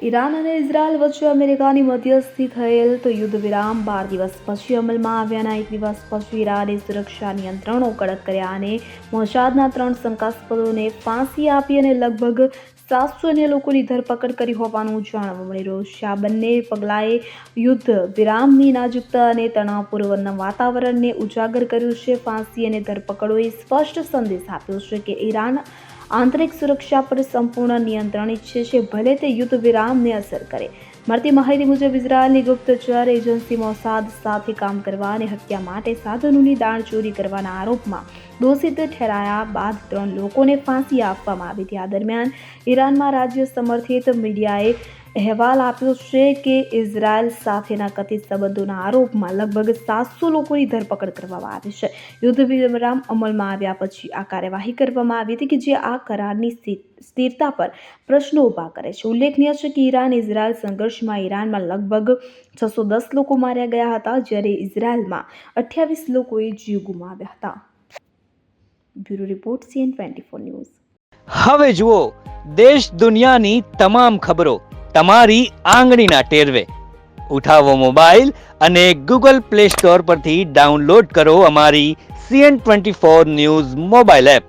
Iran અને Israel વચ્ચે અમેરિકાની મધ્યસ્થી થયેલ તો યુદ્ધ વિરામ 12 દિવસ પછી અમલમાં આવ્યાના એક દિવસ પછી ઈરાને સુરક્ષા નિયંત્રણો કડક કર્યા અને મોસાદના 3 શંકાસ્પદોને ફાંસી આપી અને લગભગ 700 અન્ય લોકોની ધરપકડ કરી હોવાનું જાણવા મળી રહ્યું છે. આ બંને પગલાંએ યુદ્ધ વિરામની નાજુકતા અને તણાવપૂર્ણ વાતાવરણને ઉજાગર કર્યું છે. ફાંસી અને ધરપકડોએ સ્પષ્ટ સંદેશ આપ્યો છે કે ઈરાન આંતરિક સુરક્ષા પર સંપૂર્ણ નિયંત્રણ ઈચ્છે છે, ભલે તે યુદ્ધ વિરામને અસર કરે. મળતી માહિતી મુજબ ઇઝરાયલની ગુપ્તચર એજન્સી મોસાદ સાથે કામ કરવા અને હત્યા માટે સાધનોની દાણચોરી કરવાના આરોપમાં દોષિત ઠેરાયા બાદ 3 લોકોને ફાંસી આપવામાં આવી હતી. આ દરમિયાન ઈરાનમાં રાજ્ય સમર્થિત મીડિયાએ અહેવાલ આપ્યો છે કે ઇઝરાયલ સાથેના કથિત સંબંધોના આરોપમાં લગભગ 700 લોકોની ધરપકડ કરવામાં આવી છે. યુદ્ધ વિરામ અમલમાં આવ્યા પછી આ કાર્યવાહી કરવામાં આવી હતી કે જે આ કરારની સ્થિરતા પર પ્રશ્નો ઊભા કરે છે. ઉલ્લેખનીય છે કે ઈરાન ઇઝરાયલ સંઘર્ષમાં ઈરાનમાં લગભગ 610 લોકો માર્યા ગયા હતા, જ્યારે ઇઝરાયલમાં 28 લોકોએ જીવ ગુમાવ્યા હતા. Bureau report CN24 news. હવે જુઓ દેશ દુનિયાની તમામ ખબરો તમારી આંગળીના ટેરવે. ઉઠાવો મોબાઈલ અને Google Play Store પરથી ડાઉનલોડ કરો અમારી CN24 ન્યૂઝ મોબાઈલ એપ.